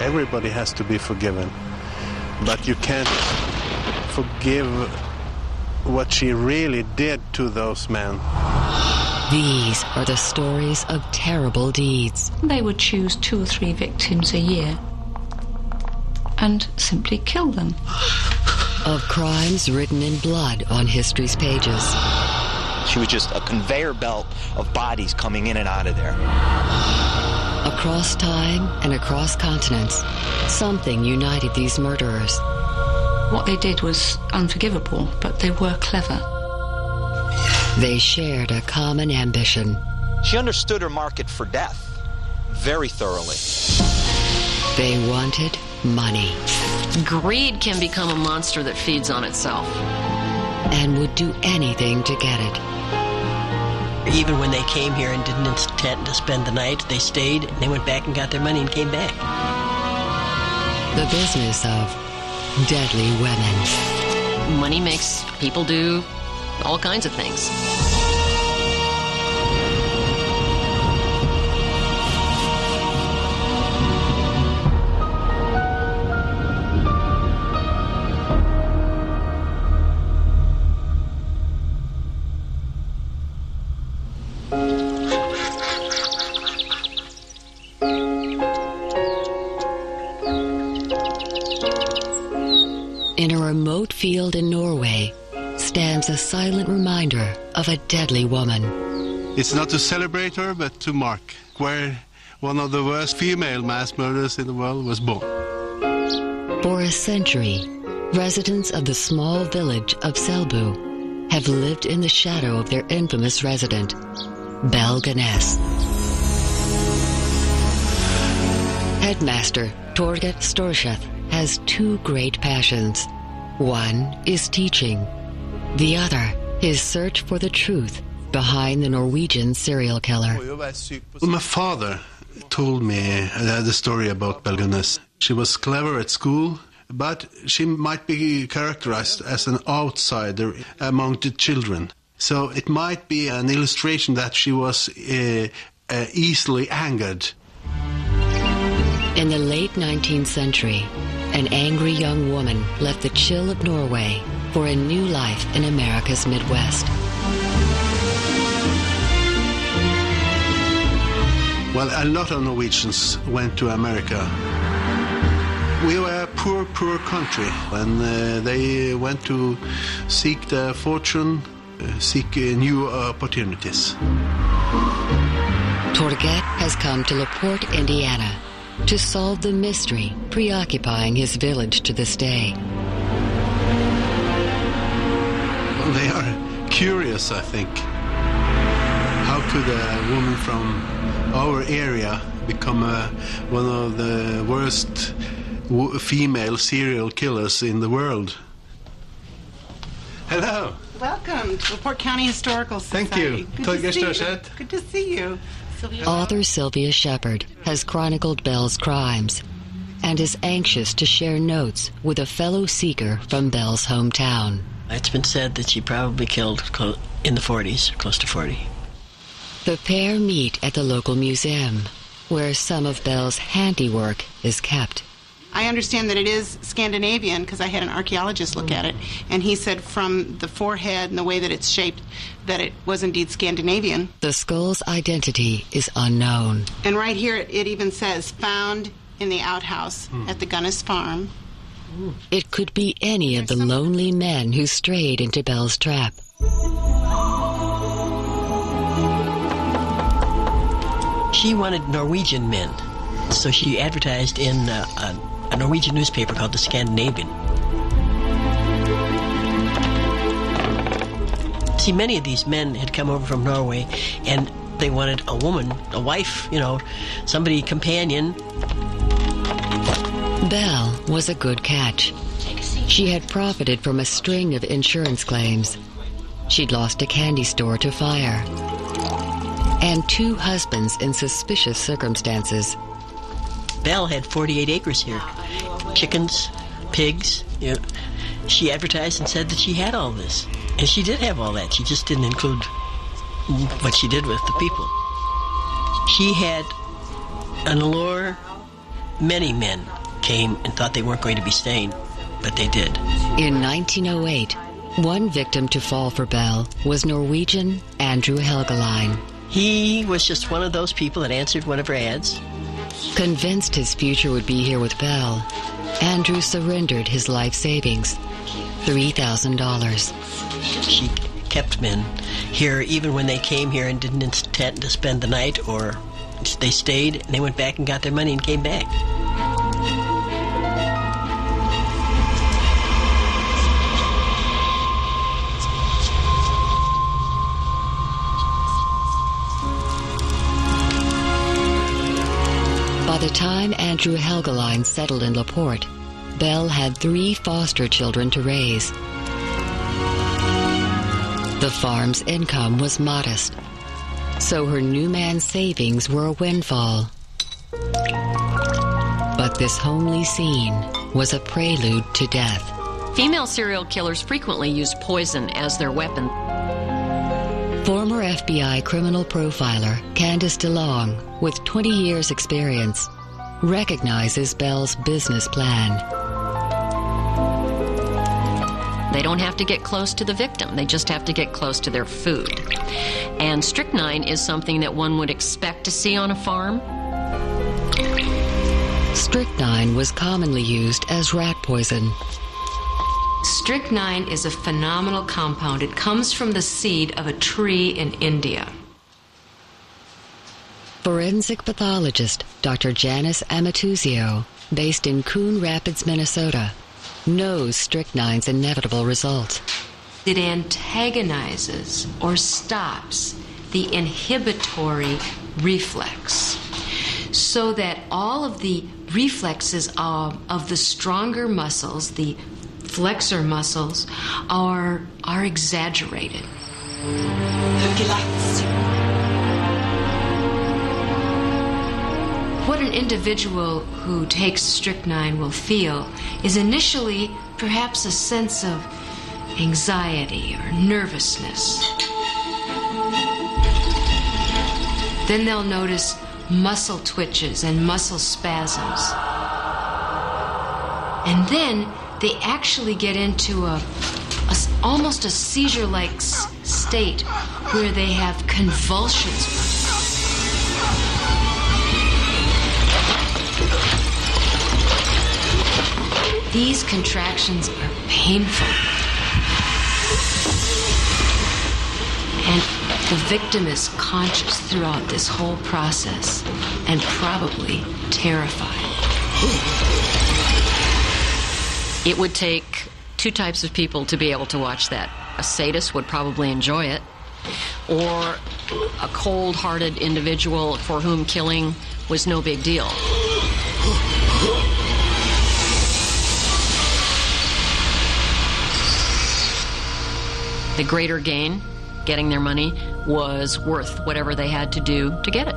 everybody has to be forgiven. But you can't forgive what she really did to those men. These are the stories of terrible deeds. They would choose 2 or 3 victims a year and simply kill them. Of crimes written in blood on history's pages. She was just a conveyor belt of bodies coming in and out of there. Across time and across continents, something united these murderers. What they did was unforgivable, but they were clever. They shared a common ambition. She understood her market for death very thoroughly. They wanted money. Greed can become a monster that feeds on itself. And would do anything to get it. Even when they came here and didn't intend to spend the night, they stayed, and they went back and got their money and came back. The business of deadly women. Money makes people do all kinds of things. In a remote field in Norway stands a silent reminder of a deadly woman. It's not to celebrate her, but to mark where one of the worst female mass murders in the world was born. For a century, residents of the small village of Selbu have lived in the shadow of their infamous resident, Belle Gunness. Headmaster Torget Storseth has 2 great passions. One is teaching. The other, his search for the truth behind the Norwegian serial killer. My father told me the story about Belle Gunness. She was clever at school, but she might be characterized as an outsider among the children. So it might be an illustration that she was easily angered. In the late 19th century, an angry young woman left the chill of Norway for a new life in America's Midwest. Well, a lot of Norwegians went to America. We were a poor, poor country, and they went to seek their fortune, seek new opportunities. Torget has come to LaPorte, Indiana, to solve the mystery preoccupying his village to this day. They are curious, I think. How could a woman from our area become one of the worst female serial killers in the world? Hello. Welcome to LaPorte County Historical Society. Thank you. Good to see you. Author Sylvia Shepard has chronicled Belle's crimes and is anxious to share notes with a fellow seeker from Belle's hometown. It's been said that she probably killed in the 40s, close to 40. The pair meet at the local museum, where some of Belle's handiwork is kept. I understand that it is Scandinavian because I had an archaeologist look at it, and he said from the forehead and the way that it's shaped that it was indeed Scandinavian. The skull's identity is unknown. And right here it even says, found in the outhouse at the Gunness farm. It could be any of the lonely men who strayed into Belle's trap. She wanted Norwegian men, so she advertised in a Norwegian newspaper called the Scandinavian. See, many of these men had come over from Norway, and they wanted a woman, a wife, somebody, companion. Belle was a good catch. She had profited from a string of insurance claims. She'd lost a candy store to fire, and 2 husbands in suspicious circumstances. Belle had 48 acres here. Chickens, pigs. She advertised and said that she had all this. And she did have all that. She just didn't include what she did with the people. She had an allure many men came and thought they weren't going to be staying, but they did. In 1908, one victim to fall for Bell was Norwegian Andrew Helgeline. He was just one of those people that answered one of her ads. Convinced his future would be here with Bell, Andrew surrendered his life savings, $3,000. She kept men here even when they came here and didn't intend to spend the night, or they stayed and they went back and got their money and came back. By the time Andrew Helgeline settled in LaPorte, Bell had 3 foster children to raise. The farm's income was modest, so her new man's savings were a windfall. But this homely scene was a prelude to death. Female serial killers frequently use poison as their weapon. Former FBI criminal profiler Candace DeLong, with 20 years' experience, recognizes Bell's business plan. They don't have to get close to the victim. They just have to get close to their food. And strychnine is something that one would expect to see on a farm. Strychnine was commonly used as rat poison. Strychnine is a phenomenal compound. It comes from the seed of a tree in India. Forensic pathologist Dr. Janice Amatuzio, based in Coon Rapids, Minnesota, knows strychnine's inevitable results. It antagonizes or stops the inhibitory reflex, so that all of the reflexes of the stronger muscles, the flexor muscles, are exaggerated. What an individual who takes strychnine will feel is initially perhaps a sense of anxiety or nervousness. Then they'll notice muscle twitches and muscle spasms. And then they actually get into almost a seizure-like state where they have convulsions. These contractions are painful. And the victim is conscious throughout this whole process and probably terrified. It would take 2 types of people to be able to watch that. A sadist would probably enjoy it, or a cold-hearted individual for whom killing was no big deal. The greater gain, getting their money, was worth whatever they had to do to get it.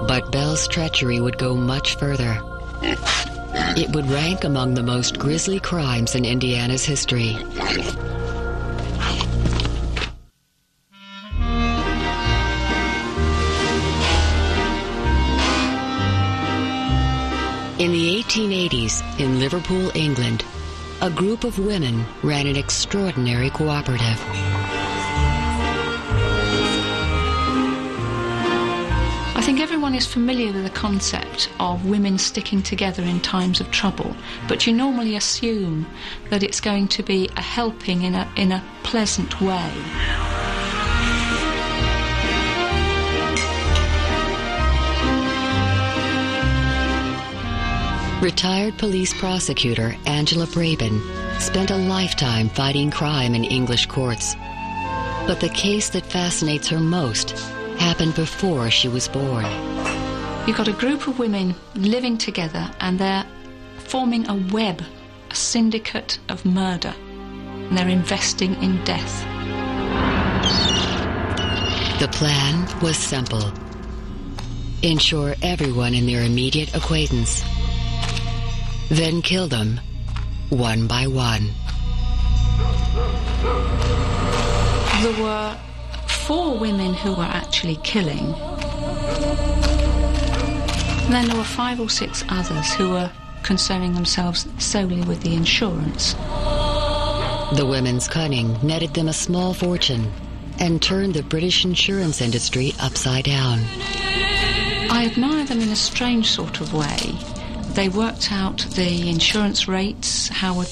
But Bell's treachery would go much further. It would rank among the most grisly crimes in Indiana's history. In the 1880s, in Liverpool, England, a group of women ran an extraordinary cooperative. I think everyone is familiar with the concept of women sticking together in times of trouble, but you normally assume that it's going to be a helping in a pleasant way. Retired police prosecutor Angela Braben spent a lifetime fighting crime in English courts. But the case that fascinates her most happened before she was born. You've got a group of women living together and they're forming a web, a syndicate of murder, and they're investing in death. The plan was simple. Insure everyone in their immediate acquaintance. Then kill them, one by one. There were 4 women who were actually killing. And then there were 5 or 6 others who were concerning themselves solely with the insurance. The women's cunning netted them a small fortune and turned the British insurance industry upside down. I admire them in a strange sort of way. They worked out the insurance rates, how would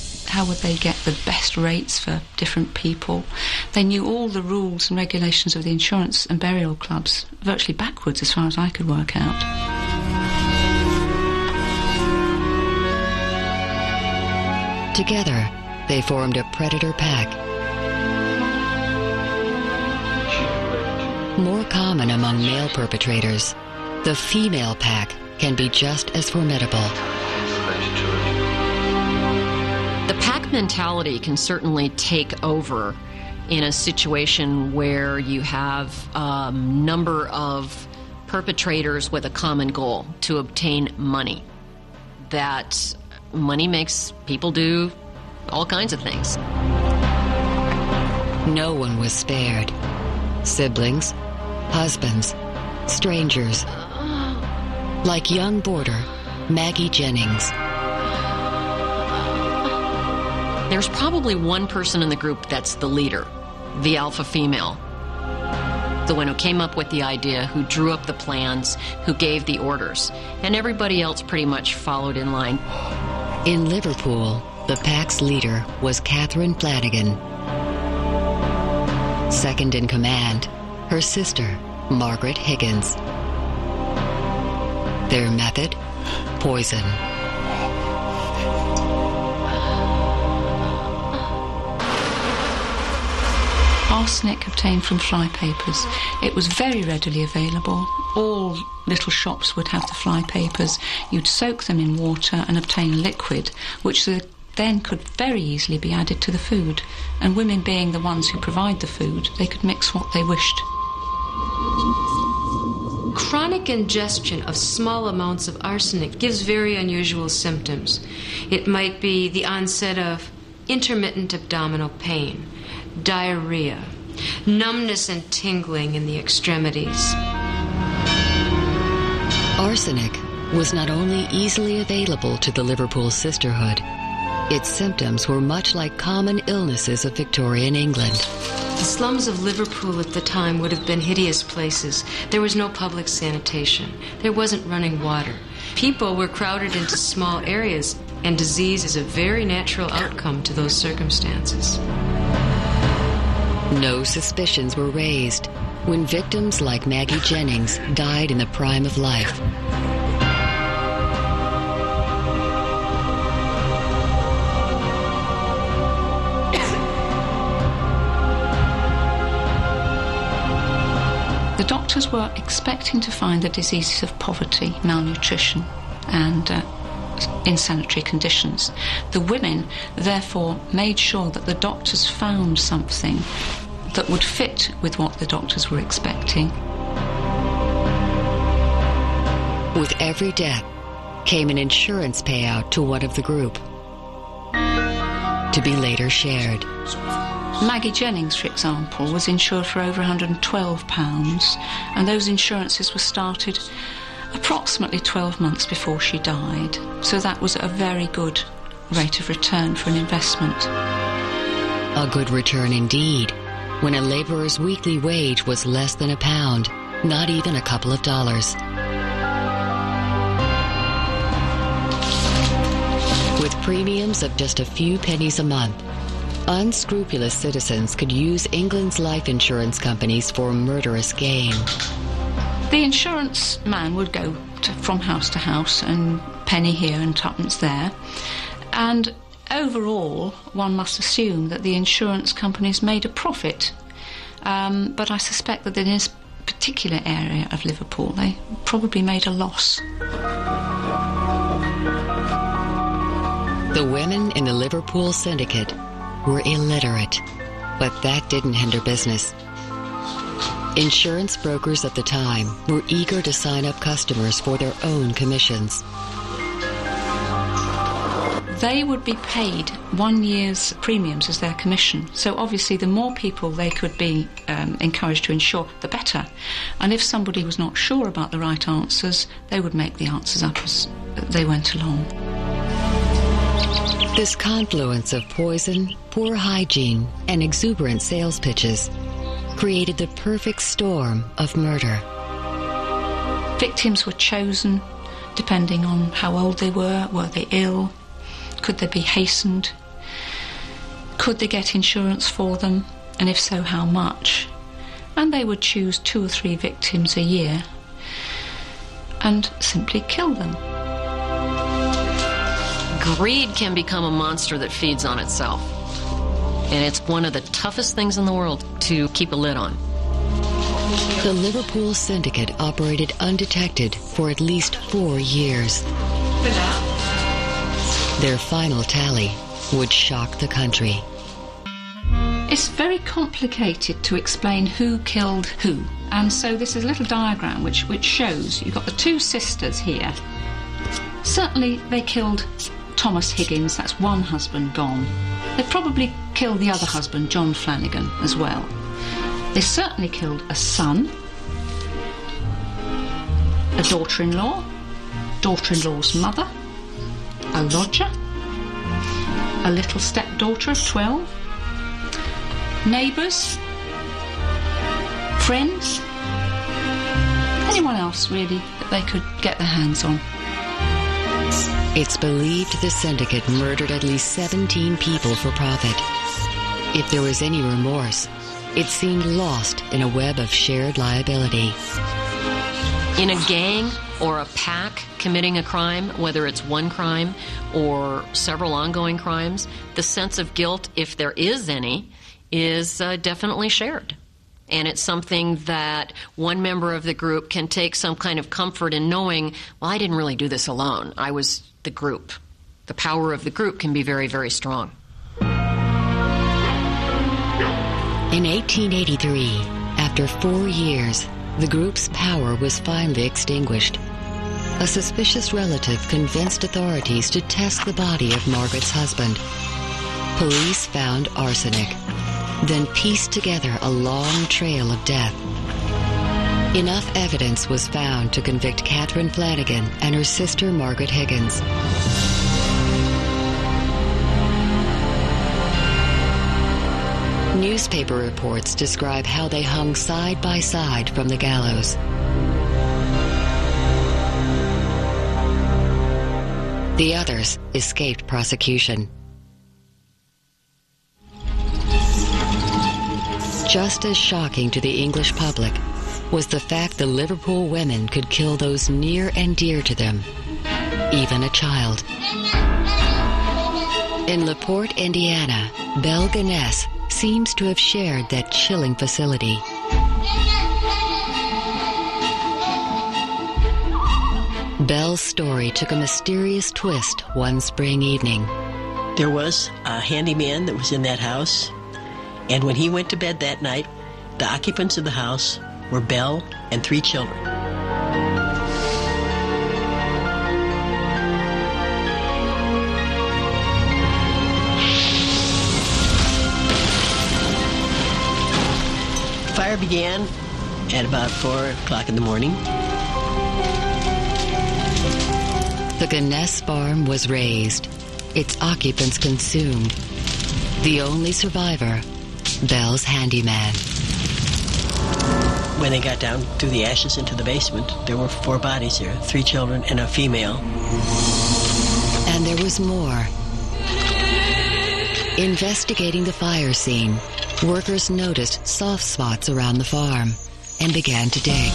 they get the best rates for different people. They knew all the rules and regulations of the insurance and burial clubs, virtually backwards as far as I could work out. Together, they formed a predator pack. More common among male perpetrators, the female pack can be just as formidable. The pack mentality can certainly take over in a situation where you have a number of perpetrators with a common goal to obtain money. That money makes people do all kinds of things. No one was spared. Siblings, husbands, strangers. Like young boarder Maggie Jennings. There's probably one person in the group that's the leader, the alpha female. The one who came up with the idea, who drew up the plans, who gave the orders. And everybody else pretty much followed in line. In Liverpool, the pack's leader was Catherine Flanagan. Second in command, her sister, Margaret Higgins. Their method? Poison. Arsenic obtained from flypapers. It was very readily available. All little shops would have the flypapers. You'd soak them in water and obtain a liquid, which then could very easily be added to the food. And women being the ones who provide the food, they could mix what they wished. Chronic ingestion of small amounts of arsenic gives very unusual symptoms. It might be the onset of intermittent abdominal pain, diarrhea, numbness and tingling in the extremities. Arsenic was not only easily available to the Liverpool sisterhood, its symptoms were much like common illnesses of Victorian England. The slums of Liverpool at the time would have been hideous places. There was no public sanitation. There wasn't running water. People were crowded into small areas, and disease is a very natural outcome to those circumstances. No suspicions were raised when victims like Maggie Jennings died in the prime of life. The doctors were expecting to find the diseases of poverty, malnutrition, and insanitary conditions. The women, therefore, made sure that the doctors found something that would fit with what the doctors were expecting. With every death came an insurance payout to one of the group, to be later shared. Maggie Jennings, for example, was insured for over £112, and those insurances were started approximately 12 months before she died. So that was a very good rate of return for an investment. A good return indeed, when a labourer's weekly wage was less than £1, not even a couple of dollars. With premiums of just a few pennies a month, unscrupulous citizens could use England's life insurance companies for murderous gain. The insurance man would go from house to house and penny here and tuppence there. And overall, one must assume that the insurance companies made a profit. But I suspect that in this particular area of Liverpool, they probably made a loss. The women in the Liverpool syndicate were illiterate, but that didn't hinder business. Insurance brokers at the time were eager to sign up customers for their own commissions. they would be paid 1 year's premiums as their commission. So obviously the more people they could be encouraged to insure, the better. And if somebody was not sure about the right answers, they would make the answers up as they went along. This confluence of poison, poor hygiene, and exuberant sales pitches created the perfect storm of murder. Victims were chosen depending on how old they were they ill, could they be hastened, could they get insurance for them, and if so, how much? And they would choose 2 or 3 victims a year and simply kill them. Greed can become a monster that feeds on itself. And it's one of the toughest things in the world to keep a lid on. The Liverpool syndicate operated undetected for at least 4 years. Their final tally would shock the country. It's very complicated to explain who killed who. And so this is a little diagram which shows you've got the 2 sisters here. Certainly they killed Thomas Higgins, that's one husband gone. They probably killed the other husband, John Flanagan, as well. They certainly killed a son, a daughter-in-law, daughter-in-law's mother, a lodger, a little stepdaughter of 12, neighbours, friends, anyone else really that they could get their hands on. It's believed the syndicate murdered at least 17 people for profit. If there was any remorse, it seemed lost in a web of shared liability. In a gang or a pack committing a crime, whether it's one crime or several ongoing crimes, the sense of guilt, if there is any, is definitely shared. And it's something that one member of the group can take some kind of comfort in knowing, well, I didn't really do this alone. I was the group. The power of the group can be very, very strong. In 1883, after 4 years, the group's power was finally extinguished. A suspicious relative convinced authorities to test the body of Margaret's husband. Police found arsenic, then pieced together a long trail of death. Enough evidence was found to convict Catherine Flanagan and her sister Margaret Higgins. Newspaper reports describe how they hung side by side from the gallows. The others escaped prosecution. Just as shocking to the English public was the fact the Liverpool women could kill those near and dear to them, even a child. In LaPorte, Indiana, Belle Gunness seems to have shared that chilling facility. Belle's story took a mysterious twist one spring evening. There was a handyman that was in that house, and when he went to bed that night, the occupants of the house were Belle and 3 children. The fire began at about 4 o'clock in the morning. The Gunness farm was razed, its occupants consumed. The only survivor, Belle's handyman. When they got down through the ashes into the basement, there were 4 bodies there, 3 children and a female. And there was more. Investigating the fire scene, workers noticed soft spots around the farm and began to dig.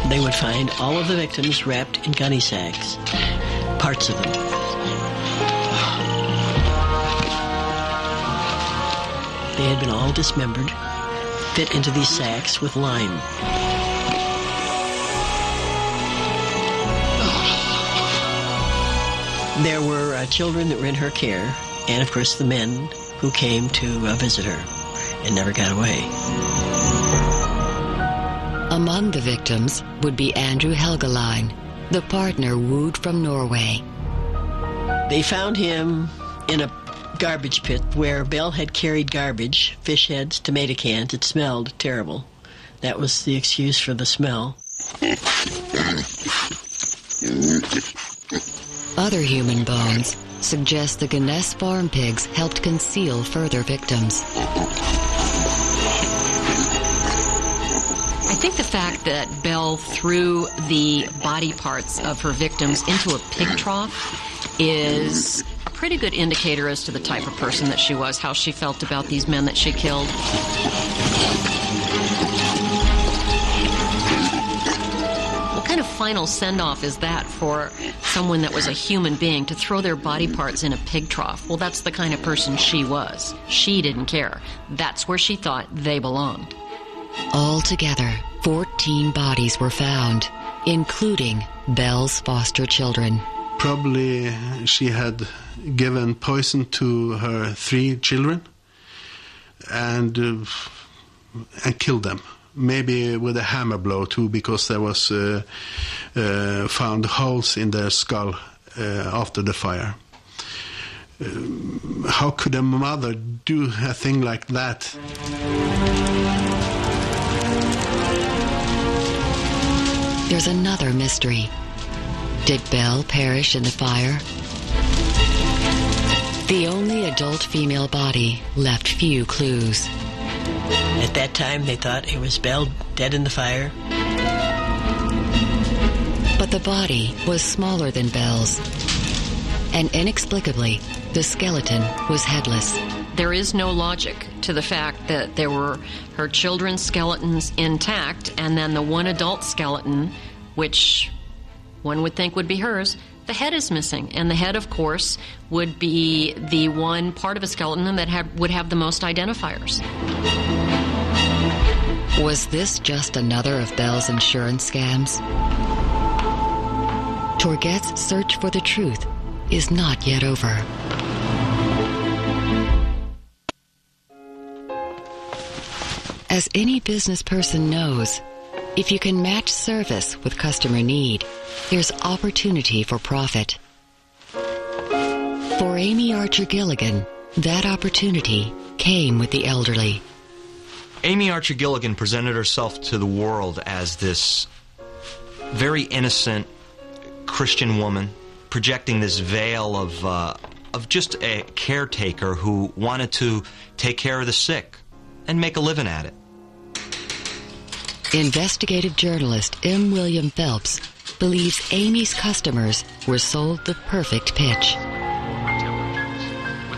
They would find all of the victims wrapped in gunny sacks, parts of them. They had been all dismembered, fit into these sacks with lime. There were children that were in her care, and of course the men who came to visit her and never got away. Among the victims would be Andrew Helgeline, the partner wooed from Norway. They found him in a garbage pit where Belle had carried garbage, fish heads, tomato cans. It smelled terrible. That was the excuse for the smell. Other human bones suggest the Gunness farm pigs helped conceal further victims. I think the fact that Belle threw the body parts of her victims into a pig trough is a pretty good indicator as to the type of person that she was, how she felt about these men that she killed. What kind of final send-off is that for someone that was a human being to throw their body parts in a pig trough? Well, that's the kind of person she was. She didn't care. That's where she thought they belonged. Altogether, 14 bodies were found, including Belle's foster children. Probably she had given poison to her 3 children and killed them. Maybe with a hammer blow too, because there was found holes in their skull after the fire. How could a mother do a thing like that? There's another mystery. Did Belle perish in the fire? The only adult female body left few clues. At that time, they thought it was Belle dead in the fire. But the body was smaller than Belle's. And inexplicably, the skeleton was headless. There is no logic to the fact that there were her children's skeletons intact, and then the one adult skeleton, which one would think would be hers, the head is missing. And the head, of course, would be the one part of a skeleton that would have the most identifiers. Was this just another of Belle's insurance scams? Torgette's search for the truth is not yet over. As any business person knows, if you can match service with customer need, there's opportunity for profit. For Amy Archer Gilligan, that opportunity came with the elderly. Amy Archer Gilligan presented herself to the world as this very innocent Christian woman, projecting this veil of just a caretaker who wanted to take care of the sick and make a living at it. Investigative journalist M. William Phelps believes Amy's customers were sold the perfect pitch.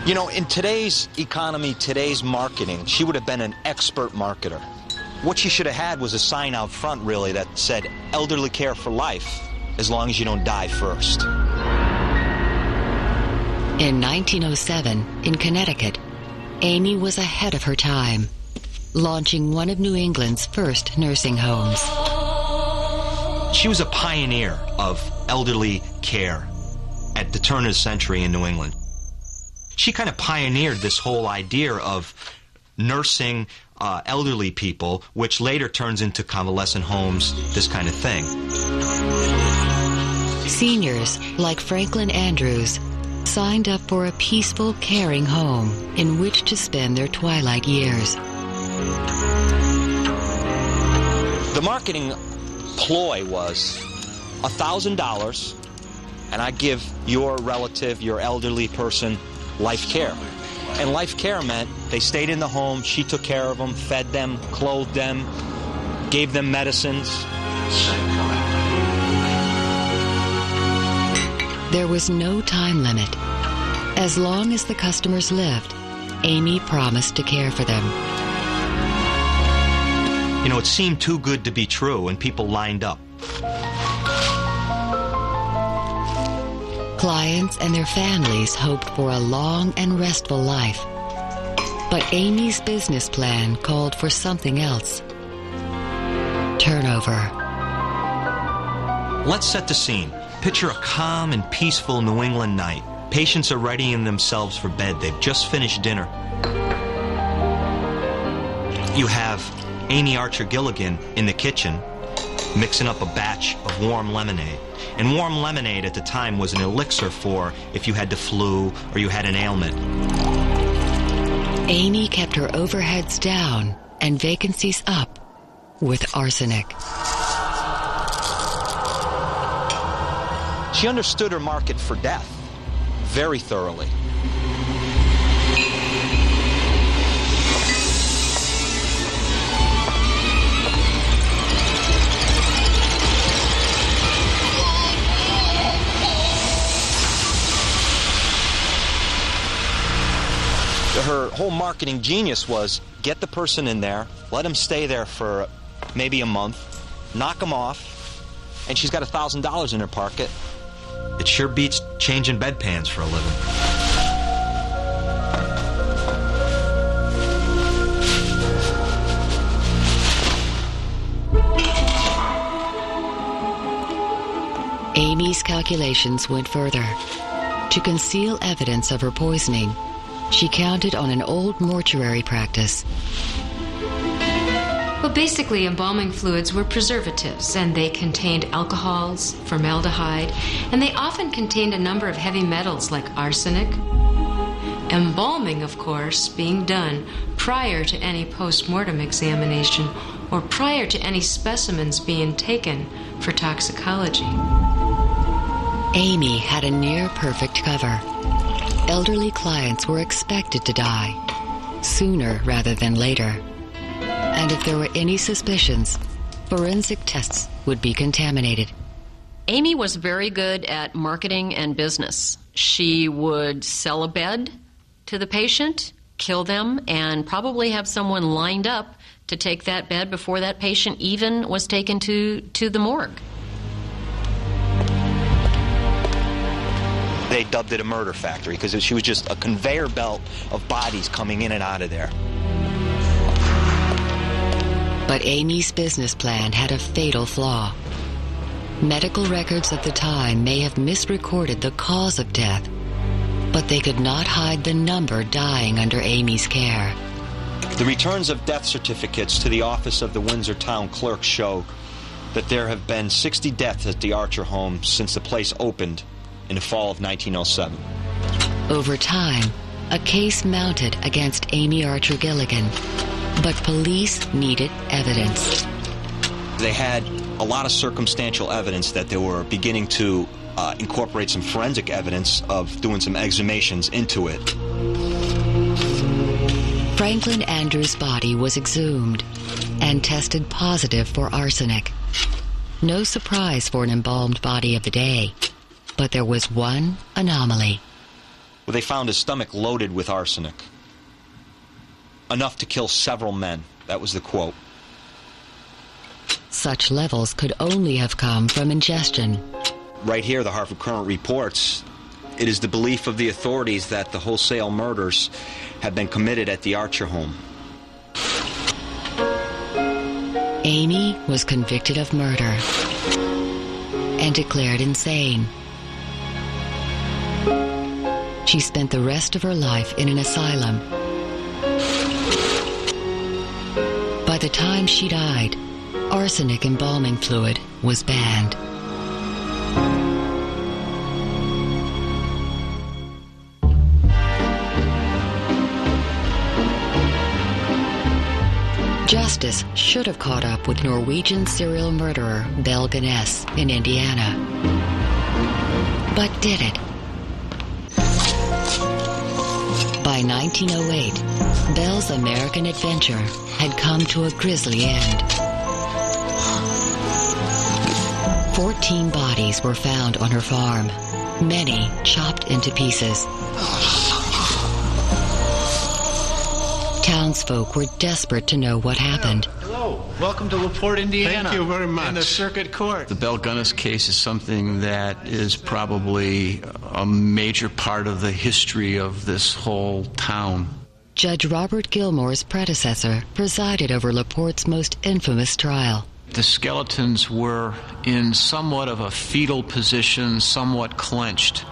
You know, in today's economy, today's marketing, she would have been an expert marketer. What she should have had was a sign out front, really, that said, elderly care for life, as long as you don't die first. In 1907, in Connecticut, Amy was ahead of her time, launching one of New England's first nursing homes. She was a pioneer of elderly care at the turn of the century in New England. She kind of pioneered this whole idea of nursing elderly people, which later turns into convalescent homes, this kind of thing. Seniors like Franklin Andrews signed up for a peaceful, caring home in which to spend their twilight years. The marketing ploy was $1,000, and I give your relative, your elderly person, life care. And life care meant they stayed in the home, she took care of them, fed them, clothed them, gave them medicines. There was no time limit. As long as the customers lived, Amy promised to care for them. You know, it seemed too good to be true, and people lined up. Clients and their families hoped for a long and restful life. But Amy's business plan called for something else. Turnover. Let's set the scene. Picture a calm and peaceful New England night. Patients are readying themselves for bed. They've just finished dinner. You have Amy Archer Gilligan in the kitchen, mixing up a batch of warm lemonade. And warm lemonade at the time was an elixir for if you had the flu or you had an ailment. Amy kept her overheads down and vacancies up with arsenic. She understood her market for death very thoroughly. Her whole marketing genius was get the person in there, let them stay there for maybe a month, knock them off, and she's got $1,000 in her pocket. It sure beats changing bedpans for a living. Amy's calculations went further. To conceal evidence of her poisoning, she counted on an old mortuary practice. Well, basically, embalming fluids were preservatives, and they contained alcohols, formaldehyde, and they often contained a number of heavy metals like arsenic. Embalming, of course, being done prior to any post-mortem examination or prior to any specimens being taken for toxicology. Amy had a near-perfect cover. Elderly clients were expected to die, sooner rather than later. And if there were any suspicions, forensic tests would be contaminated. Amy was very good at marketing and business. She would sell a bed to the patient, kill them, and probably have someone lined up to take that bed before that patient even was taken to the morgue. They dubbed it a murder factory because she was just a conveyor belt of bodies coming in and out of there. But Amy's business plan had a fatal flaw. Medical records of the time may have misrecorded the cause of death, but they could not hide the number dying under Amy's care. The returns of death certificates to the office of the Windsor Town Clerk show that there have been 60 deaths at the Archer home since the place opened in the fall of 1907. Over time, a case mounted against Amy Archer Gilligan, but police needed evidence. They had a lot of circumstantial evidence that they were beginning to incorporate some forensic evidence of doing some exhumations into it. Franklin Andrews' body was exhumed and tested positive for arsenic. No surprise for an embalmed body of the day. But there was one anomaly. Well, they found his stomach loaded with arsenic. Enough to kill several men. That was the quote. Such levels could only have come from ingestion. Right here, the Hartford Courant reports, it is the belief of the authorities that the wholesale murders have been committed at the Archer home. Amy was convicted of murder and declared insane. She spent the rest of her life in an asylum. By the time she died, arsenic embalming fluid was banned. Justice should have caught up with Norwegian serial murderer Belle Gunness in Indiana. But did it? By 1908, Belle's American adventure had come to a grisly end. 14 bodies were found on her farm, many chopped into pieces. Townsfolk were desperate to know what happened. Hello. Welcome to LaPorte, Indiana. Thank you very much. In the circuit court. The Belle Gunness case is something that is probably a major part of the history of this whole town. Judge Robert Gilmore's predecessor presided over LaPorte's most infamous trial. The skeletons were in somewhat of a fetal position, somewhat clenched.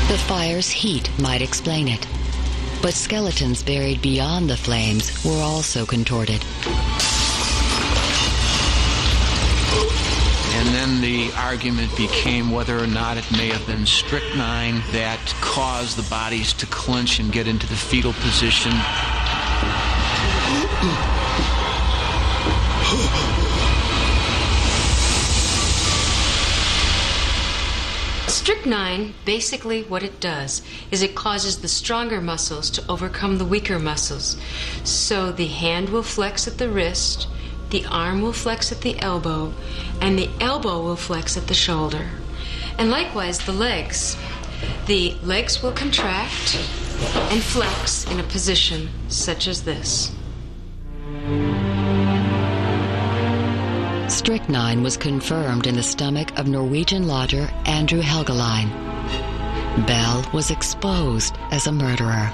The fire's heat might explain it. But skeletons buried beyond the flames were also contorted. And then the argument became whether or not it may have been strychnine that caused the bodies to clench and get into the fetal position. Strychnine, basically what it does is it causes the stronger muscles to overcome the weaker muscles. So the hand will flex at the wrist, the arm will flex at the elbow, and the elbow will flex at the shoulder. And likewise the legs. The legs will contract and flex in a position such as this. Strychnine was confirmed in the stomach of Norwegian lodger Andrew Helgeline. Bell was exposed as a murderer.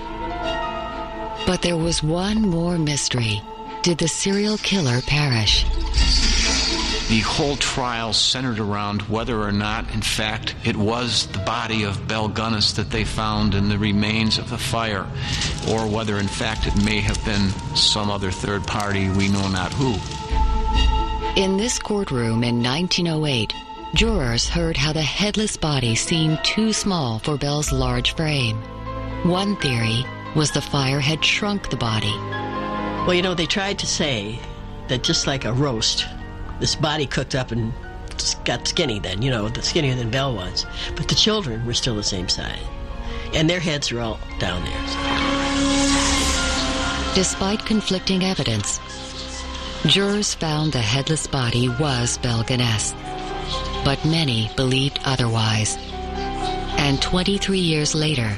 But there was one more mystery. Did the serial killer perish? The whole trial centered around whether or not, in fact, it was the body of Belle Gunness that they found in the remains of the fire, or whether, in fact, it may have been some other third party, we know not who. In this courtroom in 1908, jurors heard how the headless body seemed too small for Belle's large frame. One theory was the fire had shrunk the body. Well, you know, they tried to say that just like a roast, this body cooked up and got skinny then, you know, skinnier than Belle was. But the children were still the same size. And their heads are all down there. Despite conflicting evidence, jurors found the headless body was Belle Gunness. But many believed otherwise. And 23 years later,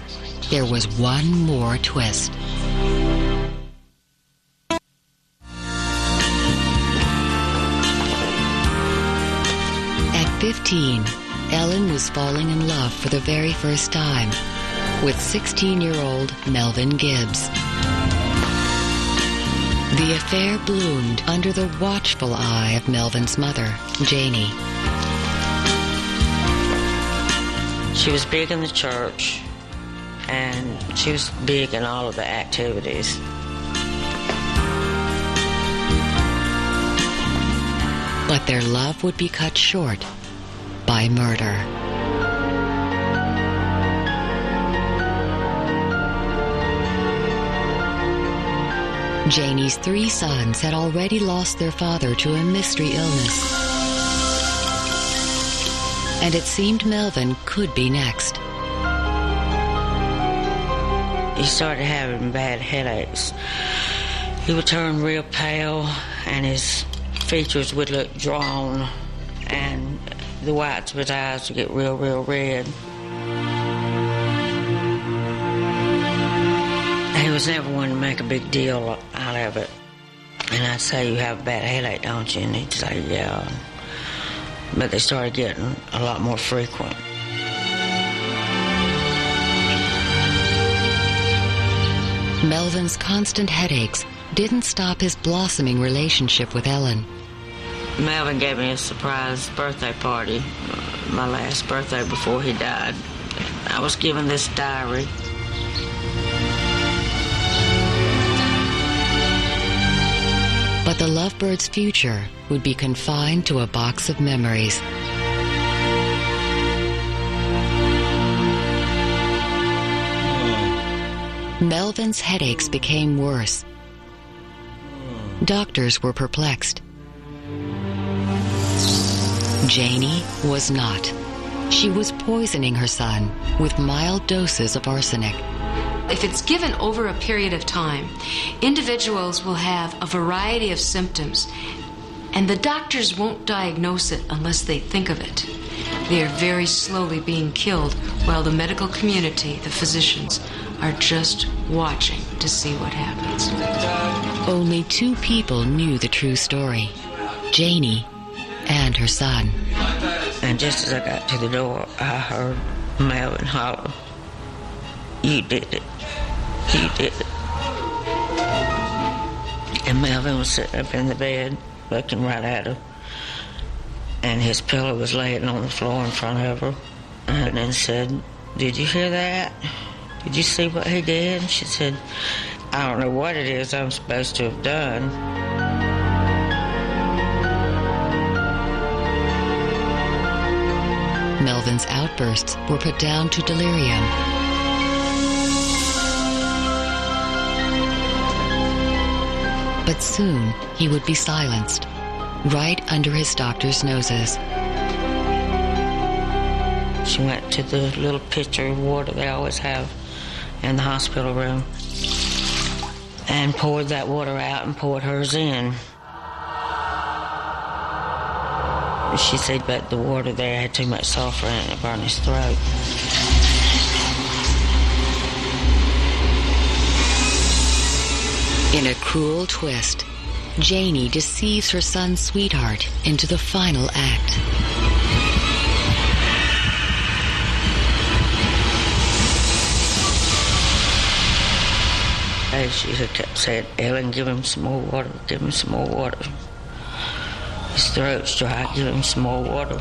there was one more twist. At 15, Ellen was falling in love for the very first time with 16-year-old Melvin Gibbs. The affair bloomed under the watchful eye of Melvin's mother, Janie. She was big in the church, and she was big in all of the activities. But their love would be cut short by murder. Janie's 3 sons had already lost their father to a mystery illness. And it seemed Melvin could be next. He started having bad headaches. He would turn real pale, and his features would look drawn, and the whites of his eyes would get real, real red. He was never one to make a big deal out of it. And I'd say, "You have a bad headache, don't you?" And he'd say, "Yeah." But they started getting a lot more frequent. Melvin's constant headaches didn't stop his blossoming relationship with Ellen. Melvin gave me a surprise birthday party, my last birthday before he died. I was given this diary. But the lovebirds' future would be confined to a box of memories. Melvin's headaches became worse. Doctors were perplexed. Janie was not. She was poisoning her son with mild doses of arsenic. If it's given over a period of time, individuals will have a variety of symptoms, and the doctors won't diagnose it unless they think of it. They are very slowly being killed while the medical community, the physicians, are just watching to see what happens. Only 2 people knew the true story, Janie and her son. And just as I got to the door, I heard Melvin holler, "You did it. You did it." And Melvin was sitting up in the bed, looking right at her. And his pillow was laying on the floor in front of her. And then said, "Did you hear that? Did you see what he did?" And she said, "I don't know what it is I'm supposed to have done." Melvin's outbursts were put down to delirium. But soon he would be silenced, right under his doctor's noses. She went to the little pitcher of water they always have in the hospital room and poured that water out and poured hers in. She said that the water there had too much sulfur in it and it burned his throat. In a cruel twist, Janie deceives her son's sweetheart into the final act. And she had kept saying, Ellen, give him some more water, give him some more water. His throat's dry, give him some more water.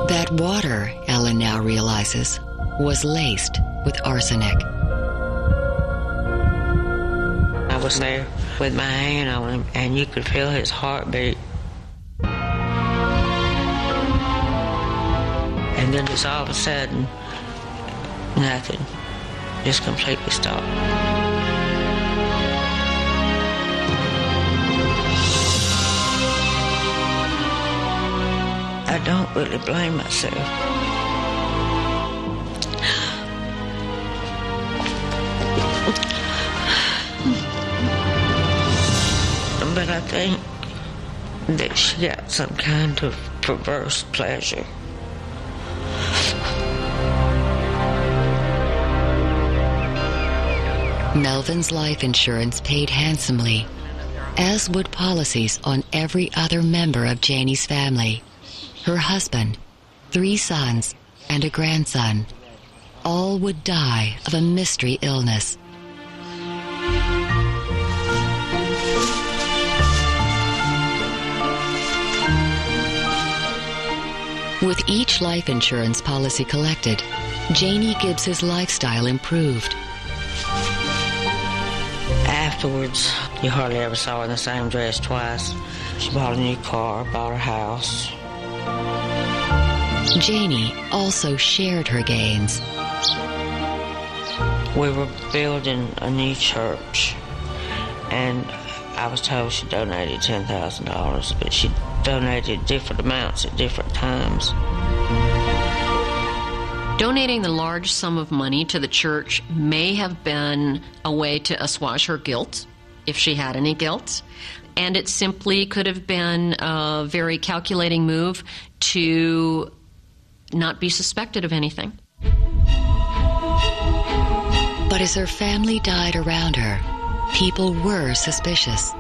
That water, Ellen now realizes, was laced with arsenic. I was there with my hand on him, and you could feel his heartbeat. And then just all of a sudden, nothing. Just completely stopped. I don't really blame myself. But I think that she got some kind of perverse pleasure. Melvin's life insurance paid handsomely, as would policies on every other member of Janie's family. Her husband, 3 sons, and a grandson. All would die of a mystery illness. With each life insurance policy collected, Janie Gibbs's lifestyle improved. Afterwards, you hardly ever saw her in the same dress twice. She bought a new car, bought a house. Janie also shared her gains. We were building a new church, and I was told she donated $10,000, but she donated different amounts at different times. Donating the large sum of money to the church may have been a way to assuage her guilt, if she had any guilt. And it simply could have been a very calculating move to not be suspected of anything. But as her family died around her, people were suspicious.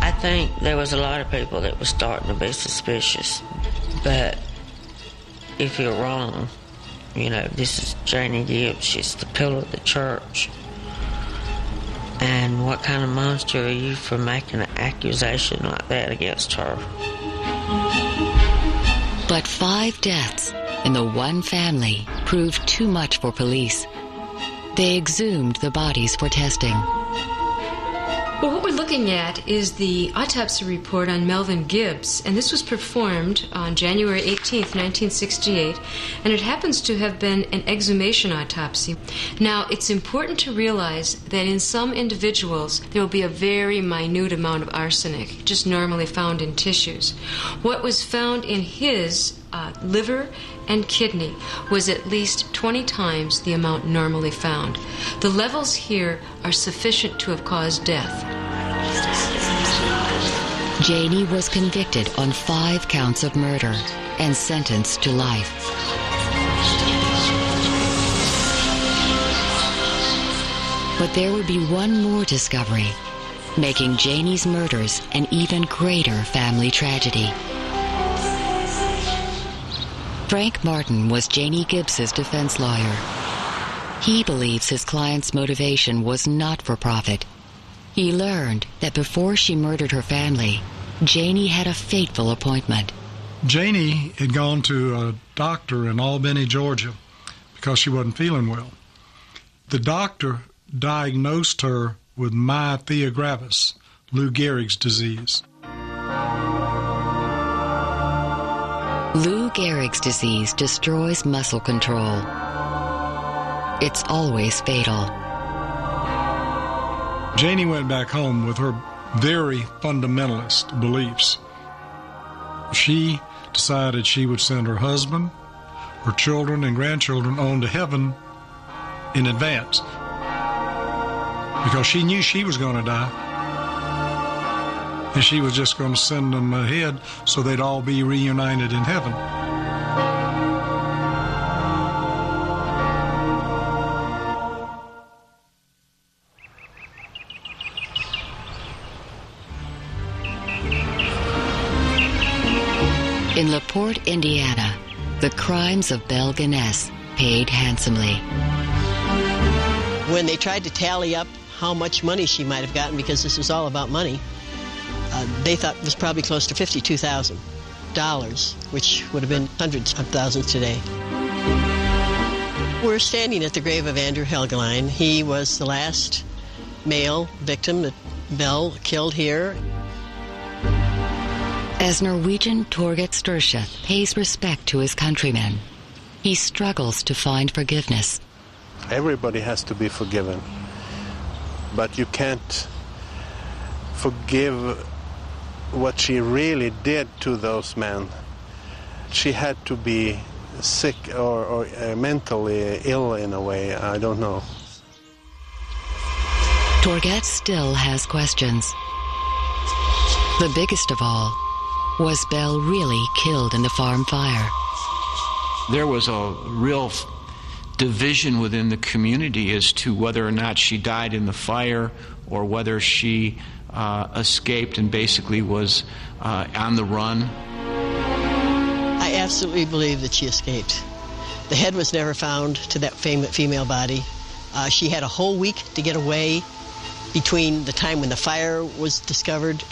I think there was a lot of people that were starting to be suspicious. But if you're wrong, you know, this is Janie Gibbs. She's the pillar of the church. And what kind of monster are you for making an accusation like that against her? But 5 deaths in the one family proved too much for police. They exhumed the bodies for testing. Well, what we're looking at is the autopsy report on Melvin Gibbs, and this was performed on January 18th, 1968, and it happens to have been an exhumation autopsy. Now, it's important to realize that in some individuals, there will be a very minute amount of arsenic, just normally found in tissues. What was found in his liver and kidney was at least 20 times the amount normally found. The levels here are sufficient to have caused death. Janie was convicted on 5 counts of murder and sentenced to life. But there would be one more discovery, making Janie's murders an even greater family tragedy. Frank Martin was Janie Gibbs's defense lawyer. He believes his client's motivation was not for profit. He learned that before she murdered her family, Janie had a fateful appointment. Janie had gone to a doctor in Albany, Georgia, because she wasn't feeling well. The doctor diagnosed her with myasthenia gravis, Lou Gehrig's disease. Lou Gehrig's disease destroys muscle control. It's always fatal. Janie went back home with her very fundamentalist beliefs. She decided she would send her husband, her children and grandchildren on to heaven in advance because she knew she was going to die, and she was just going to send them ahead so they'd all be reunited in heaven. In LaPorte, Indiana, the crimes of Belle Gunness paid handsomely. When they tried to tally up how much money she might have gotten, because this was all about money, they thought it was probably close to $52,000, which would have been hundreds of thousands today. We're standing at the grave of Andrew Helgeline. He was the last male victim that Belle killed here. As Norwegian Torget Sturseth pays respect to his countrymen, he struggles to find forgiveness. Everybody has to be forgiven, but you can't forgive what she really did to those men. She had to be sick or mentally ill in a way, I don't know. Torget still has questions. The biggest of all, was Belle really killed in the farm fire? There was a real division within the community as to whether or not she died in the fire or whether she escaped and basically was on the run. I absolutely believe that she escaped. The head was never found to that female body. She had a whole week to get away between the time when the fire was discovered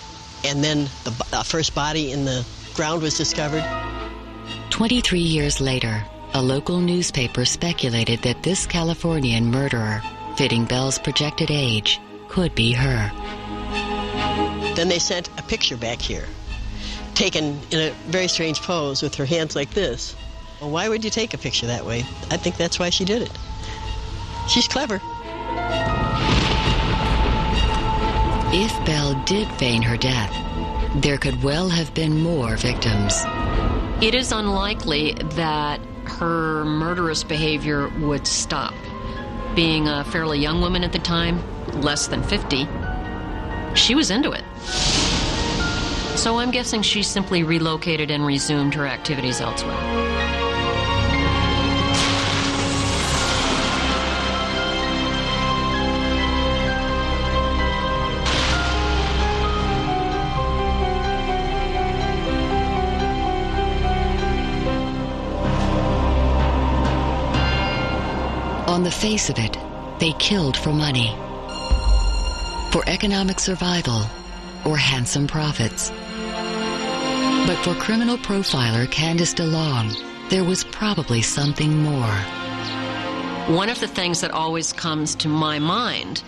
and then the first body in the ground was discovered. 23 years later, a local newspaper speculated that this Californian murderer, fitting Belle's projected age, could be her. Then they sent a picture back here, taken in a very strange pose with her hands like this. Well, why would you take a picture that way? I think that's why she did it. She's clever. If Belle did feign her death, there could well have been more victims. It is unlikely that her murderous behavior would stop. Being a fairly young woman at the time, less than 50, she was into it. So I'm guessing she simply relocated and resumed her activities elsewhere. On the face of it, they killed for money, for economic survival, or handsome profits. But for criminal profiler Candice DeLong, there was probably something more. One of the things that always comes to my mind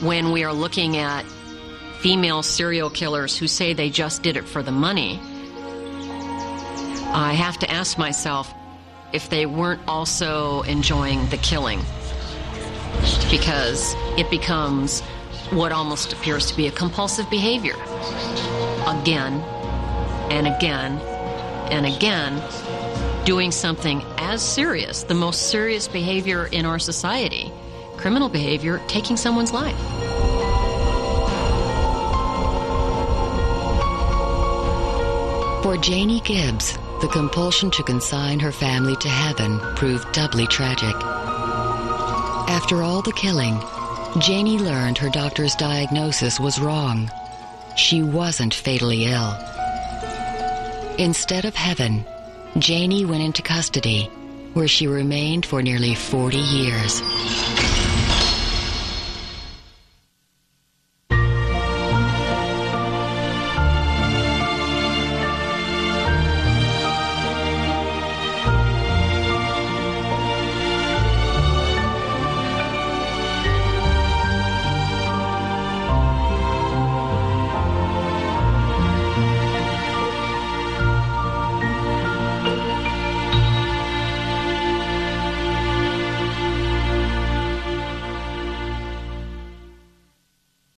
when we are looking at female serial killers who say they just did it for the money, I have to ask myself if they weren't also enjoying the killing, because it becomes what almost appears to be a compulsive behavior. Again and again and again, doing something as serious, the most serious behavior in our society, criminal behavior, taking someone's life. For Janie Gibbs, the compulsion to consign her family to heaven proved doubly tragic. After all the killing, Janie learned her doctor's diagnosis was wrong. She wasn't fatally ill. Instead of heaven, Janie went into custody, where she remained for nearly 40 years.